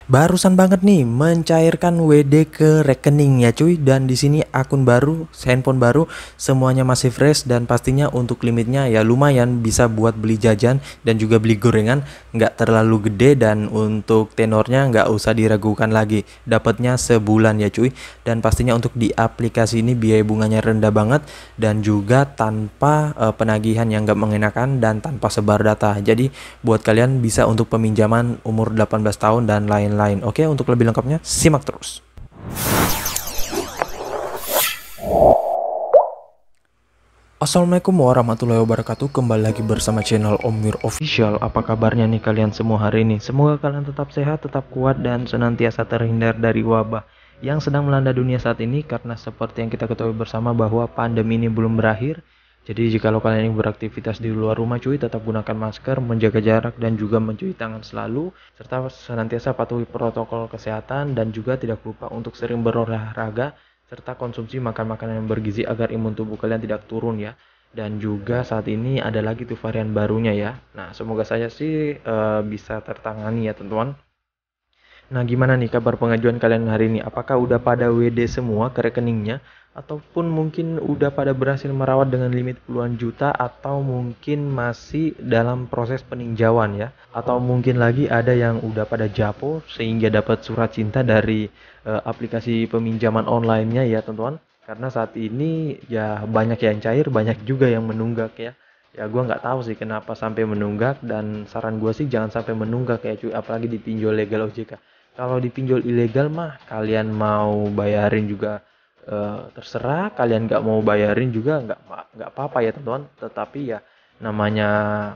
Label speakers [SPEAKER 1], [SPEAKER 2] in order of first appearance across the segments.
[SPEAKER 1] Barusan banget nih mencairkan WD ke rekening ya cuy, dan di sini akun baru, handphone baru, semuanya masih fresh dan pastinya untuk limitnya ya lumayan bisa buat beli jajan dan juga beli gorengan, nggak terlalu gede dan untuk tenornya nggak usah diragukan lagi, dapatnya sebulan ya cuy. Dan pastinya untuk di aplikasi ini biaya bunganya rendah banget dan juga tanpa penagihan yang nggak mengenakan dan tanpa sebar data. Jadi buat kalian bisa untuk peminjaman umur 18 tahun dan lain-lain. Oke, untuk lebih lengkapnya simak terus. Assalamualaikum warahmatullahi wabarakatuh. Kembali lagi bersama channel Om Wir Official. Apa kabarnya nih kalian semua hari ini? Semoga kalian tetap sehat, tetap kuat dan senantiasa terhindar dari wabah yang sedang melanda dunia saat ini, karena seperti yang kita ketahui bersama bahwa pandemi ini belum berakhir. Jadi jikalau kalian ingin beraktivitas di luar rumah cuy, tetap gunakan masker, menjaga jarak dan juga mencuci tangan selalu, serta senantiasa patuhi protokol kesehatan dan juga tidak lupa untuk sering berolahraga serta konsumsi makan makanan yang bergizi agar imun tubuh kalian tidak turun ya. Dan juga saat ini ada lagi tuh varian barunya ya. Nah, semoga saja sih bisa tertangani ya teman-teman. Nah, gimana nih kabar pengajuan kalian hari ini? Apakah udah pada WD semua ke rekeningnya? Ataupun mungkin udah pada berhasil merawat dengan limit puluhan juta? Atau mungkin masih dalam proses peninjauan ya? Atau mungkin lagi ada yang udah pada japo sehingga dapat surat cinta dari aplikasi peminjaman online-nya ya teman-teman? Karena saat ini ya banyak yang cair, banyak juga yang menunggak ya. Ya gue nggak tahu sih kenapa sampai menunggak, dan saran gue sih jangan sampai menunggak ya cuy, apalagi dipinjol legal OJK. Kalau dipinjol ilegal mah kalian mau bayarin juga terserah, kalian nggak mau bayarin juga nggak apa-apa ya teman-teman. Tetapi ya namanya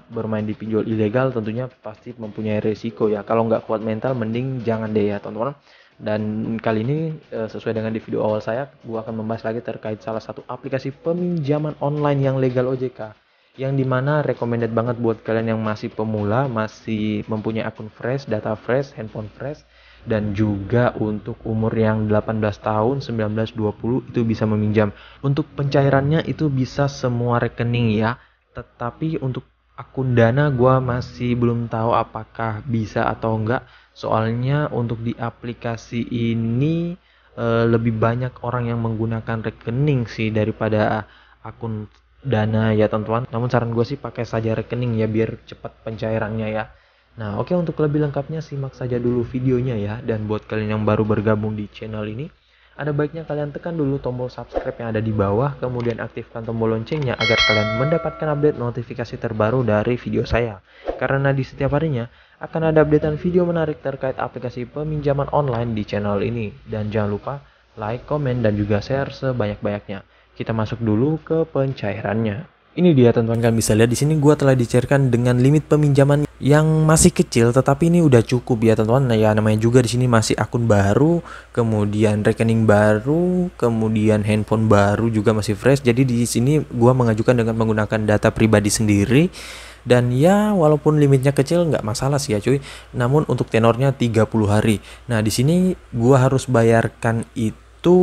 [SPEAKER 1] bermain di pinjol ilegal tentunya pasti mempunyai resiko ya. Kalau nggak kuat mental mending jangan deh ya teman-teman. Dan kali ini sesuai dengan di video awal saya, gua akan membahas lagi terkait salah satu aplikasi peminjaman online yang legal OJK, yang dimana recommended banget buat kalian yang masih pemula, masih mempunyai akun fresh, data fresh, handphone fresh, dan juga untuk umur yang 18 tahun, 19, 20 itu bisa meminjam. Untuk pencairannya itu bisa semua rekening ya. Tetapi untuk akun Dana gua masih belum tahu apakah bisa atau enggak. Soalnya untuk di aplikasi ini lebih banyak orang yang menggunakan rekening sih daripada akun Dana ya teman-teman. Namun saran gue sih pakai saja rekening ya biar cepat pencairannya ya. Nah, oke, untuk lebih lengkapnya simak saja dulu videonya ya. Dan buat kalian yang baru bergabung di channel ini, ada baiknya kalian tekan dulu tombol subscribe yang ada di bawah, kemudian aktifkan tombol loncengnya agar kalian mendapatkan update notifikasi terbaru dari video saya. Karena di setiap harinya akan ada updatean video menarik terkait aplikasi peminjaman online di channel ini. Dan jangan lupa like, komen, dan juga share sebanyak-banyaknya. Kita masuk dulu ke pencairannya. Ini dia teman-teman, kan bisa lihat di sini gua telah dicairkan dengan limit peminjaman yang masih kecil, tetapi ini udah cukup ya teman-teman. Nah, ya namanya juga di sini masih akun baru, kemudian rekening baru, kemudian handphone baru juga masih fresh. Jadi di sini gua mengajukan dengan menggunakan data pribadi sendiri. Dan ya walaupun limitnya kecil nggak masalah sih ya cuy. Namun untuk tenornya 30 hari. Nah, di sini gua harus bayarkan itu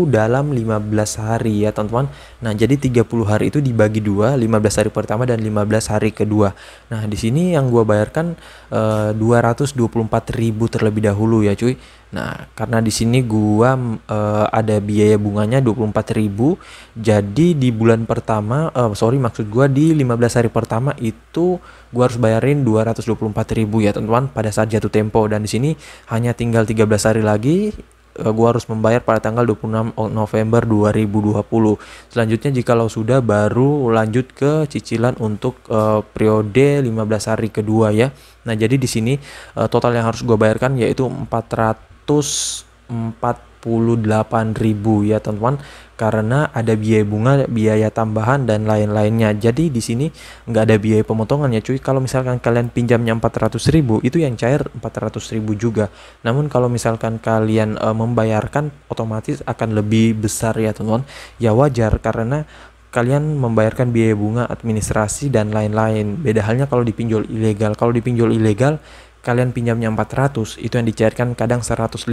[SPEAKER 1] dalam 15 hari ya teman-teman. Nah, jadi 30 hari itu dibagi dua, 15 hari pertama dan 15 hari kedua. Nah, di sini yang gua bayarkan 224.000 terlebih dahulu ya cuy. Nah, karena di sini gua ada biaya bunganya 24.000. Jadi di bulan pertama maksud gua di 15 hari pertama itu gua harus bayarin 224.000 ya teman-teman pada saat jatuh tempo. Dan di sini hanya tinggal 13 hari lagi gua harus membayar pada tanggal 26 November 2020. Selanjutnya jikalau sudah baru lanjut ke cicilan untuk periode 15 hari kedua ya. Nah, jadi di sini total yang harus gua bayarkan yaitu 448.000 ya teman-teman, karena ada biaya bunga, biaya tambahan dan lain-lainnya. Jadi di sini nggak ada biaya pemotongan ya cuy. Kalau misalkan kalian pinjamnya 400.000 itu yang cair 400.000 juga. Namun kalau misalkan kalian membayarkan otomatis akan lebih besar ya teman-teman. Ya wajar karena kalian membayarkan biaya bunga, administrasi dan lain-lain. Beda halnya kalau dipinjol ilegal. Kalau dipinjol ilegal kalian pinjamnya 400, itu yang dicairkan kadang 150,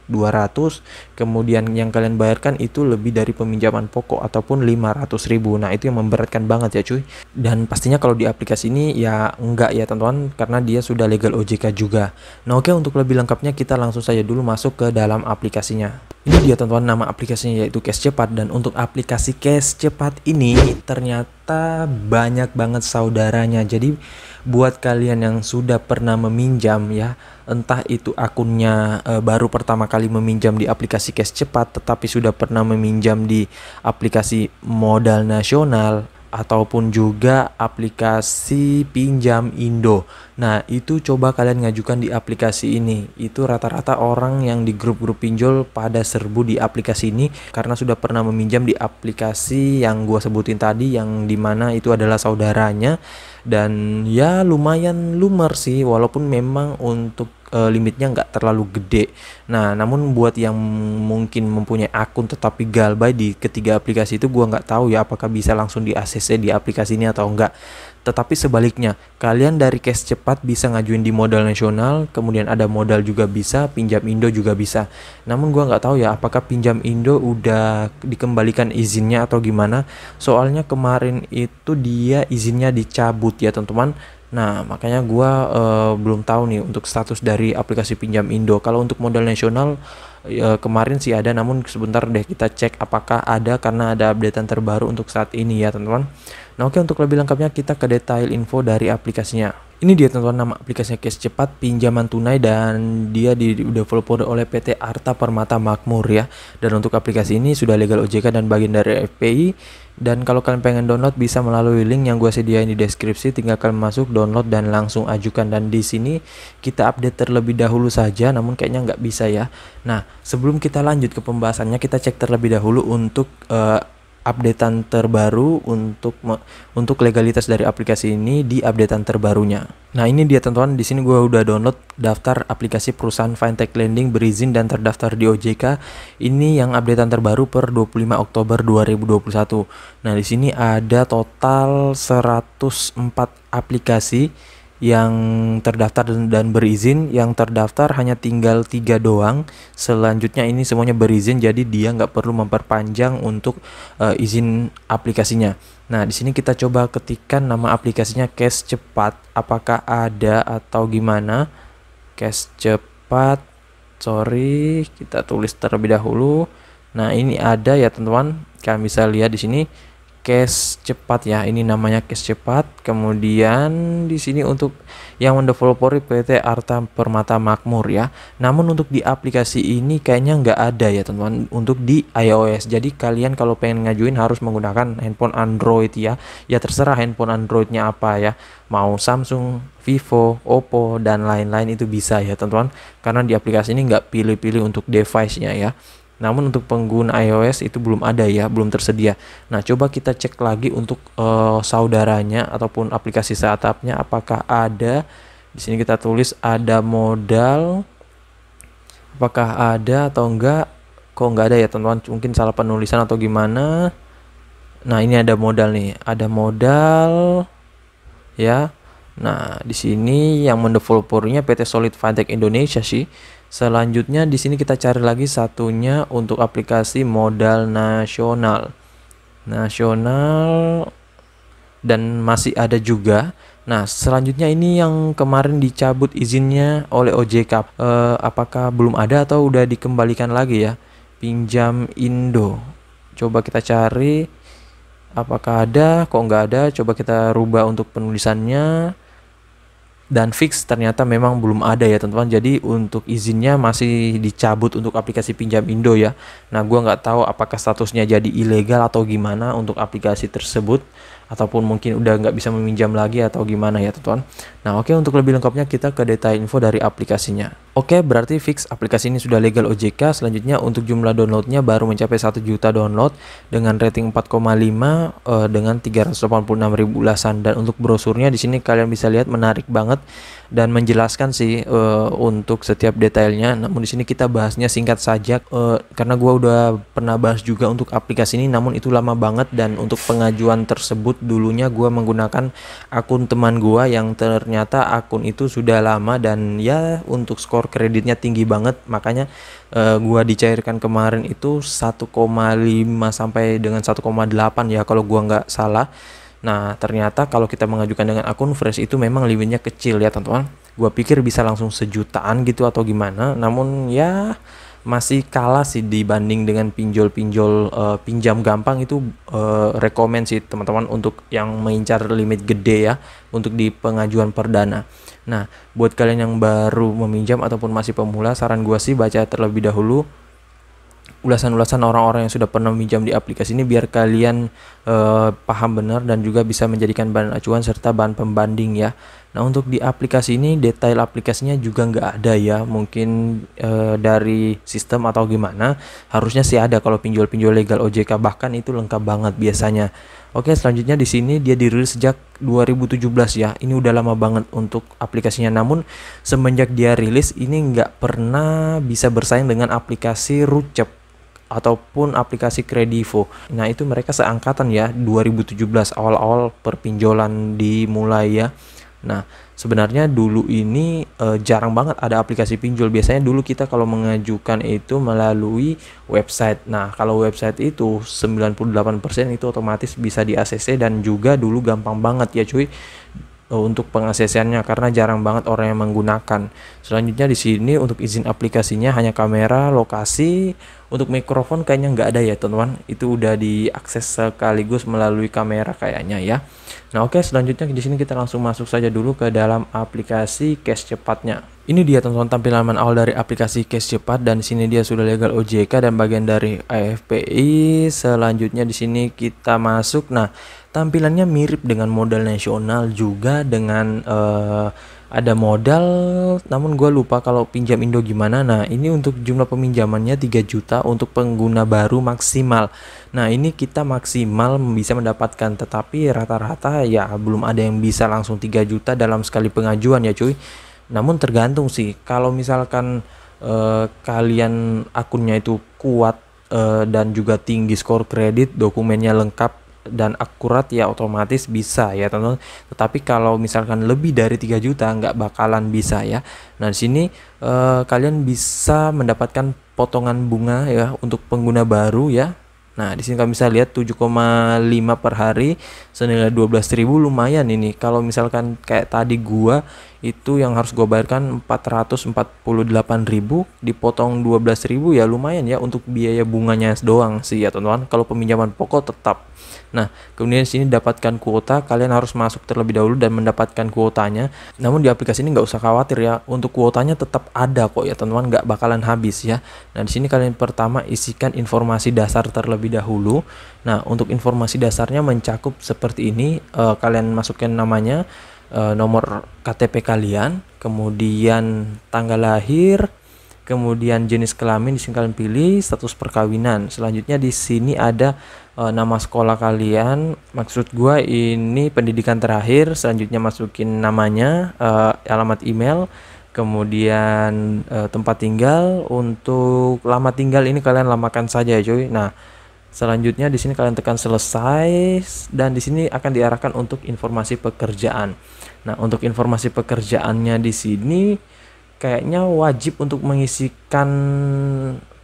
[SPEAKER 1] 200, kemudian yang kalian bayarkan itu lebih dari peminjaman pokok ataupun 500.000. Nah, itu yang memberatkan banget ya cuy. Dan pastinya kalau di aplikasi ini ya enggak ya teman-teman, karena dia sudah legal OJK juga. Nah, oke, untuk lebih lengkapnya kita langsung saja dulu masuk ke dalam aplikasinya. Ini dia teman-teman, nama aplikasinya yaitu Cash Cepat. Dan untuk aplikasi Cash Cepat ini ternyata banyak banget saudaranya. Jadi buat kalian yang sudah pernah meminjam ya, entah itu akunnya baru pertama kali meminjam di aplikasi Cash Cepat, tetapi sudah pernah meminjam di aplikasi Modal Nasional, ataupun juga aplikasi Pinjam Indo. Nah, itu coba kalian ngajukan di aplikasi ini. Itu rata-rata orang yang di grup-grup pinjol pada serbu di aplikasi ini karena sudah pernah meminjam di aplikasi yang gua sebutin tadi, yang dimana itu adalah saudaranya. Dan ya lumayan lumer sih, walaupun memang untuk limitnya nggak terlalu gede. Nah, namun buat yang mungkin mempunyai akun tetapi galbay di ketiga aplikasi itu, gua nggak tahu ya apakah bisa langsung di ACC di aplikasi ini atau enggak. Tetapi sebaliknya, kalian dari Cash Cepat bisa ngajuin di Modal Nasional, kemudian ada modal juga bisa, Pinjam Indo juga bisa. Namun gua nggak tahu ya apakah Pinjam Indo udah dikembalikan izinnya atau gimana. Soalnya kemarin itu dia izinnya dicabut ya teman-teman. Nah, makanya gua belum tahu nih untuk status dari aplikasi Pinjam Indo. Kalau untuk Modal Nasional kemarin sih ada, namun sebentar deh kita cek apakah ada, karena ada updatean terbaru untuk saat ini ya teman-teman. Nah, oke, untuk lebih lengkapnya kita ke detail info dari aplikasinya. Ini dia teman-teman, nama aplikasinya Cash Cepat, pinjaman tunai, dan dia di-develop oleh PT Arta Permata Makmur ya. Dan untuk aplikasi ini sudah legal OJK dan bagian dari FPI. Dan kalau kalian pengen download bisa melalui link yang gue sediain di deskripsi, tinggal kalian masuk, download, dan langsung ajukan. Dan di sini kita update terlebih dahulu saja, namun kayaknya nggak bisa ya. Nah, sebelum kita lanjut ke pembahasannya, kita cek terlebih dahulu untuk updatean terbaru untuk legalitas dari aplikasi ini di updatean terbarunya. Nah, ini dia teman-teman, di sini gue udah download daftar aplikasi perusahaan fintech lending berizin dan terdaftar di OJK. Ini yang updatean terbaru per 25 Oktober 2021. Nah, di sini ada total 104 aplikasi yang terdaftar dan berizin. Yang terdaftar hanya tinggal 3 doang. Selanjutnya ini semuanya berizin, jadi dia nggak perlu memperpanjang untuk izin aplikasinya. Nah, di sini kita coba ketikkan nama aplikasinya Cash Cepat, apakah ada atau gimana. Cash Cepat, sorry, kita tulis terlebih dahulu. Nah, ini ada ya teman-teman, kalian bisa lihat di sini Cash Cepat ya, ini namanya Cash Cepat. Kemudian di sini untuk yang mendeveloperi PT Arta Permata Makmur ya. Namun untuk di aplikasi ini kayaknya nggak ada ya teman-teman untuk di iOS. Jadi kalian kalau pengen ngajuin harus menggunakan handphone Android ya. Ya terserah handphone Androidnya apa ya. Mau Samsung, Vivo, Oppo, dan lain-lain itu bisa ya teman-teman. Karena di aplikasi ini nggak pilih-pilih untuk device-nya ya. Namun untuk pengguna iOS itu belum ada ya, belum tersedia. Nah, coba kita cek lagi untuk saudaranya ataupun aplikasi startupnya apakah ada. Di sini kita tulis ada modal. Apakah ada atau enggak? Kok enggak ada ya teman-teman? Mungkin salah penulisan atau gimana. Nah, ini ada modal nih, ada modal ya. Nah, di sini yang mendevelopernya PT Solid Fintech Indonesia sih. Selanjutnya di sini kita cari lagi satunya untuk aplikasi Modal Nasional. Dan masih ada juga. Nah, selanjutnya ini yang kemarin dicabut izinnya oleh OJK. Apakah belum ada atau udah dikembalikan lagi ya? Pinjam Indo. Coba kita cari apakah ada, kok nggak ada. Coba kita rubah untuk penulisannya. Dan fix ternyata memang belum ada ya teman-teman. Jadi untuk izinnya masih dicabut untuk aplikasi Pinjam Indo ya. Nah, gua nggak tahu apakah statusnya jadi ilegal atau gimana untuk aplikasi tersebut, ataupun mungkin udah nggak bisa meminjam lagi atau gimana ya teman-teman. Nah, oke, untuk lebih lengkapnya kita ke detail info dari aplikasinya. Oke, berarti fix aplikasi ini sudah legal OJK. Selanjutnya untuk jumlah downloadnya baru mencapai 1 juta download dengan rating 4,5 dengan 386.000 ulasan. Dan untuk brosurnya di sini kalian bisa lihat menarik banget dan menjelaskan sih untuk setiap detailnya. Namun di sini kita bahasnya singkat saja karena gua udah pernah bahas juga untuk aplikasi ini, namun itu lama banget dan untuk pengajuan tersebut dulunya gua menggunakan akun teman gua yang ternyata akun itu sudah lama dan ya untuk skor kreditnya tinggi banget, makanya gua dicairkan kemarin itu 1,5 sampai dengan 1,8 ya kalau gua nggak salah. Nah, ternyata kalau kita mengajukan dengan akun fresh itu memang limitnya kecil ya teman-teman. Gua pikir bisa langsung sejutaan gitu atau gimana, namun ya masih kalah sih dibanding dengan pinjol-pinjol pinjam gampang itu. Rekomen sih teman-teman untuk yang mengincar limit gede ya untuk di pengajuan perdana. Nah, buat kalian yang baru meminjam ataupun masih pemula, saran gua sih baca terlebih dahulu ulasan-ulasan orang-orang yang sudah pernah meminjam di aplikasi ini biar kalian paham benar dan juga bisa menjadikan bahan acuan serta bahan pembanding ya. Nah, untuk di aplikasi ini detail aplikasinya juga nggak ada ya, mungkin dari sistem atau gimana, harusnya sih ada kalau pinjol-pinjol legal OJK, bahkan itu lengkap banget biasanya. Oke, selanjutnya di sini dia dirilis sejak 2017 ya. Ini udah lama banget untuk aplikasinya. Namun semenjak dia rilis ini nggak pernah bisa bersaing dengan aplikasi Rucep ataupun aplikasi Kredivo. Nah, itu mereka seangkatan ya, 2017 awal-awal perpinjolan dimulai ya. Nah, sebenarnya dulu ini jarang banget ada aplikasi pinjol. Biasanya dulu kita kalau mengajukan itu melalui website. Nah, kalau website itu 98% itu otomatis bisa di ACC dan juga dulu gampang banget ya cuy untuk pengaksesannya karena jarang banget orang yang menggunakan. Selanjutnya di sini untuk izin aplikasinya hanya kamera, lokasi. Untuk mikrofon kayaknya nggak ada ya teman-teman. Itu udah diakses sekaligus melalui kamera kayaknya ya. Nah, oke, selanjutnya di sini kita langsung masuk saja dulu ke dalam aplikasi Cash Cepatnya. Ini dia teman-teman tampilan awal dari aplikasi Cash Cepat, dan di sini dia sudah legal OJK dan bagian dari AFPI. Selanjutnya di sini kita masuk. Nah, tampilannya mirip dengan modal nasional juga dengan ada modal, namun gue lupa kalau pinjam Indo gimana. Nah, ini untuk jumlah peminjamannya 3 juta untuk pengguna baru maksimal. Nah, ini kita maksimal bisa mendapatkan, tetapi rata-rata ya belum ada yang bisa langsung 3 juta dalam sekali pengajuan ya cuy. Namun tergantung sih, kalau misalkan kalian akunnya itu kuat dan juga tinggi skor kredit, dokumennya lengkap dan akurat ya otomatis bisa ya teman-teman. Tetapi kalau misalkan lebih dari 3 juta nggak bakalan bisa ya. Nah, di sini kalian bisa mendapatkan potongan bunga ya untuk pengguna baru ya. Nah, di sini kalian bisa lihat 7,5 per hari senilai 12.000, lumayan ini. Kalau misalkan kayak tadi gua itu yang harus gua bayarkan 448.000 dipotong 12.000 ya lumayan ya untuk biaya bunganya doang sih ya teman-teman. Kalau peminjaman pokok tetap. Nah, kemudian di sini dapatkan kuota, kalian harus masuk terlebih dahulu dan mendapatkan kuotanya. Namun di aplikasi ini nggak usah khawatir ya, untuk kuotanya tetap ada kok ya teman-teman, nggak bakalan habis ya. Nah, di sini kalian pertama isikan informasi dasar terlebih dahulu. Nah, untuk informasi dasarnya mencakup seperti ini, kalian masukkan namanya, nomor KTP kalian, kemudian tanggal lahir, kemudian jenis kelamin di sini kalian pilih, status perkawinan. Selanjutnya di sini ada nama sekolah kalian, maksud gua ini pendidikan terakhir. Selanjutnya masukin namanya, alamat email, kemudian tempat tinggal. Untuk lama tinggal ini kalian lamakan saja ya cuy. Nah, selanjutnya di sini kalian tekan selesai dan di sini akan diarahkan untuk informasi pekerjaan. Nah, untuk informasi pekerjaannya di sini kayaknya wajib untuk mengisikan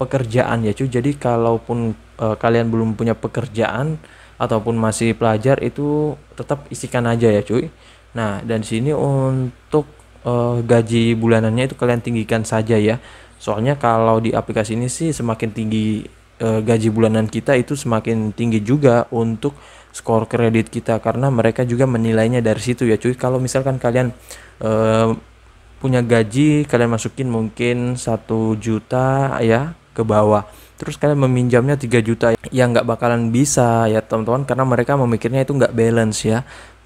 [SPEAKER 1] pekerjaan ya cuy. Jadi kalaupun kalian belum punya pekerjaan ataupun masih pelajar itu tetap isikan aja ya cuy. Nah, dan di sini untuk gaji bulanannya itu kalian tinggikan saja ya. Soalnya kalau di aplikasi ini sih semakin tinggi gaji bulanan kita itu semakin tinggi juga untuk skor kredit kita, karena mereka juga menilainya dari situ ya cuy. Kalau misalkan kalian punya gaji, kalian masukin mungkin 1 juta ya ke bawah, terus kalian meminjamnya 3 juta ya nggak bakalan bisa ya teman-teman, karena mereka memikirnya itu nggak balance ya.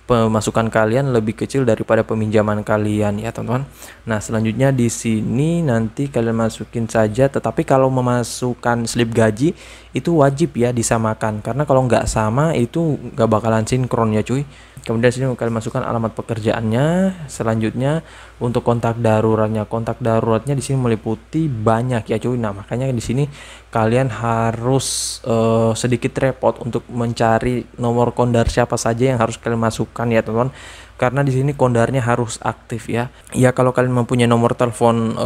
[SPEAKER 1] Pemasukan kalian lebih kecil daripada peminjaman kalian ya teman-teman. Nah, selanjutnya di sini nanti kalian masukin saja, tetapi kalau memasukkan slip gaji itu wajib ya disamakan, karena kalau nggak sama itu nggak bakalan sinkron ya cuy. Kemudian sini kalian masukkan alamat pekerjaannya. Selanjutnya untuk kontak daruratnya. Kontak daruratnya di sini meliputi banyak ya cuy. Nah, makanya di sini kalian harus sedikit repot untuk mencari nomor kondar siapa saja yang harus kalian masukkan ya teman-teman. Karena di sini kondarnya harus aktif ya. Ya kalau kalian mempunyai nomor telepon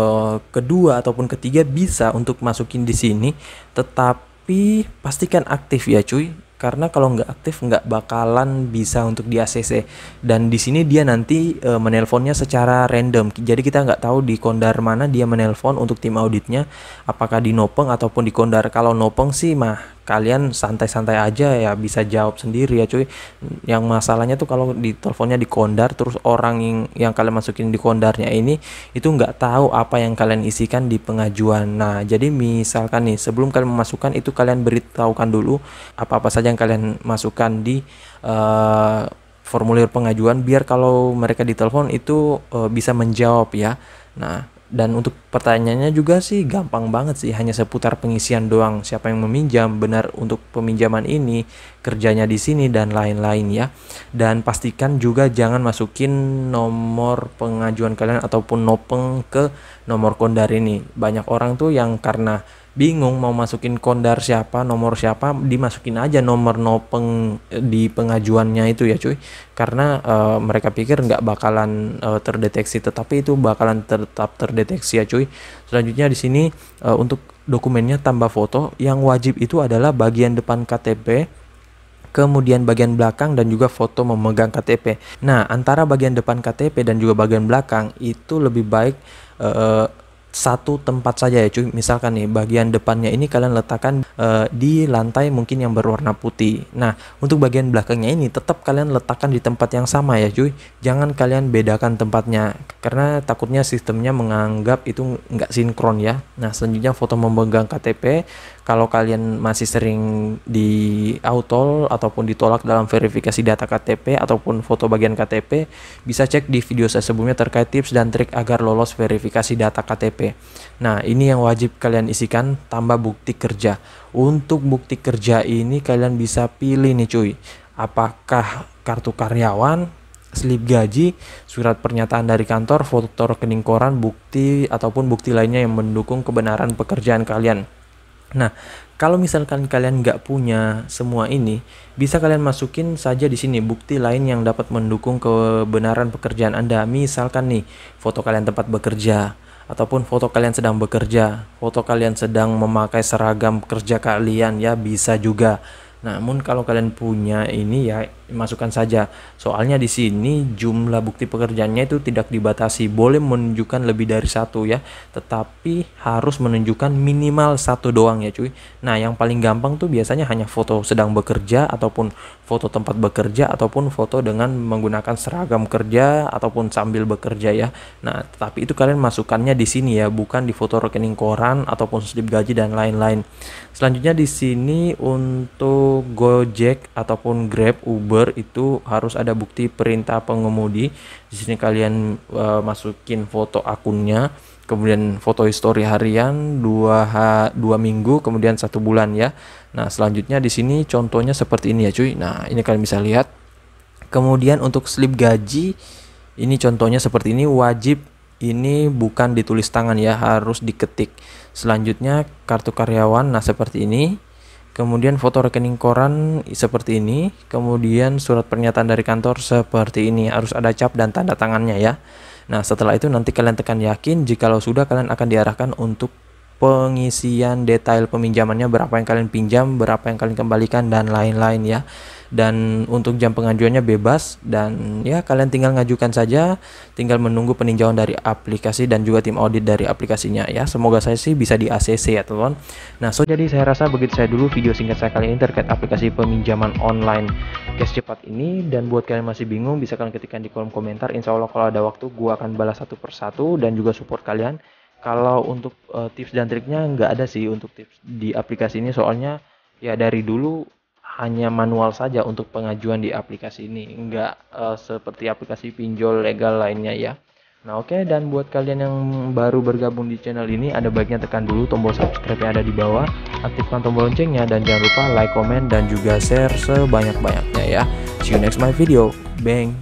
[SPEAKER 1] kedua ataupun ketiga bisa untuk masukin di sini, tetapi pastikan aktif ya cuy. Karena kalau nggak aktif nggak bakalan bisa untuk di ACC, dan di sini dia nanti menelponnya secara random, jadi kita nggak tahu di kondar mana dia menelpon untuk tim auditnya, apakah di Nopeng ataupun di kondar. Kalau Nopeng sih mah kalian santai-santai aja ya, bisa jawab sendiri ya cuy. Yang masalahnya tuh kalau di teleponnya di kondar, terus orang yang kalian masukin di kondarnya ini itu nggak tahu apa yang kalian isikan di pengajuan. Nah jadi misalkan nih sebelum kalian memasukkan itu, kalian beritahukan dulu apa-apa saja yang kalian masukkan di formulir pengajuan, biar kalau mereka ditelepon itu bisa menjawab ya. Nah dan untuk pertanyaannya juga sih gampang banget sih, hanya seputar pengisian doang, siapa yang meminjam, benar untuk peminjaman ini, kerjanya di sini dan lain-lain ya. Dan pastikan juga jangan masukin nomor pengajuan kalian ataupun Nopeng ke nomor kondar ini. Banyak orang tuh yang karena bingung mau masukin kondar siapa, nomor siapa, dimasukin aja nomor Nopeng di pengajuannya itu ya cuy. Karena mereka pikir nggak bakalan terdeteksi, tetapi itu bakalan tetap terdeteksi ya cuy. Selanjutnya di sini untuk dokumennya tambah foto. Yang wajib itu adalah bagian depan KTP, kemudian bagian belakang, dan juga foto memegang KTP. Nah antara bagian depan KTP dan juga bagian belakang itu lebih baik satu tempat saja ya cuy. Misalkan nih bagian depannya ini kalian letakkan di lantai mungkin yang berwarna putih. Nah untuk bagian belakangnya ini tetap kalian letakkan di tempat yang sama ya cuy. Jangan kalian bedakan tempatnya, karena takutnya sistemnya menganggap itu nggak sinkron ya. Nah selanjutnya foto memegang KTP. Kalau kalian masih sering di auto ataupun ditolak dalam verifikasi data KTP ataupun foto bagian KTP, bisa cek di video saya sebelumnya terkait tips dan trik agar lolos verifikasi data KTP. Nah ini yang wajib kalian isikan, tambah bukti kerja. Untuk bukti kerja ini kalian bisa pilih nih cuy, apakah kartu karyawan, slip gaji, surat pernyataan dari kantor, foto rekening koran, bukti ataupun bukti lainnya yang mendukung kebenaran pekerjaan kalian. Nah, kalau misalkan kalian nggak punya semua ini, bisa kalian masukin saja di sini bukti lain yang dapat mendukung kebenaran pekerjaan Anda. Misalkan nih, foto kalian tempat bekerja, ataupun foto kalian sedang bekerja, foto kalian sedang memakai seragam kerja kalian ya, bisa juga. Namun kalau kalian punya ini ya masukkan saja. Soalnya di sini jumlah bukti pekerjaannya itu tidak dibatasi, boleh menunjukkan lebih dari satu ya, tetapi harus menunjukkan minimal satu doang ya cuy. Nah yang paling gampang tuh biasanya hanya foto sedang bekerja ataupun foto tempat bekerja ataupun foto dengan menggunakan seragam kerja ataupun sambil bekerja ya. Nah tetapi itu kalian masukkannya di sini ya, bukan di foto rekening koran ataupun slip gaji dan lain-lain. Selanjutnya di sini untuk Gojek ataupun Grab, Uber itu harus ada bukti perintah pengemudi. Di sini kalian masukin foto akunnya, kemudian foto histori harian 2 minggu, kemudian 1 bulan ya. Nah selanjutnya di sini contohnya seperti ini ya cuy. Nah ini kalian bisa lihat. Kemudian untuk slip gaji ini contohnya seperti ini, wajib ini bukan ditulis tangan ya, harus diketik. Selanjutnya kartu karyawan, nah seperti ini. Kemudian foto rekening koran seperti ini. Kemudian surat pernyataan dari kantor seperti ini, harus ada cap dan tanda tangannya ya. Nah setelah itu nanti kalian tekan yakin. Jikalau sudah, kalian akan diarahkan untuk pengisian detail peminjamannya, berapa yang kalian pinjam, berapa yang kalian kembalikan dan lain-lain ya. Dan untuk jam pengajuannya bebas, dan ya kalian tinggal ngajukan saja, tinggal menunggu peninjauan dari aplikasi dan juga tim audit dari aplikasinya ya. Semoga saya sih bisa di ACC ya teman-teman. Nah jadi saya rasa begitu saya dulu video singkat saya kali ini terkait aplikasi peminjaman online cash cepat ini. Dan buat kalian masih bingung, bisa kalian ketikkan di kolom komentar. Insya Allah kalau ada waktu gua akan balas satu persatu dan juga support kalian. Kalau untuk tips dan triknya nggak ada sih untuk tips di aplikasi ini, soalnya ya dari dulu hanya manual saja untuk pengajuan di aplikasi ini, nggak seperti aplikasi pinjol legal lainnya ya. Nah oke, dan buat kalian yang baru bergabung di channel ini, ada baiknya tekan dulu tombol subscribe yang ada di bawah, aktifkan tombol loncengnya, dan jangan lupa like, komen, dan juga share sebanyak-banyaknya ya. See you next my video. Bang.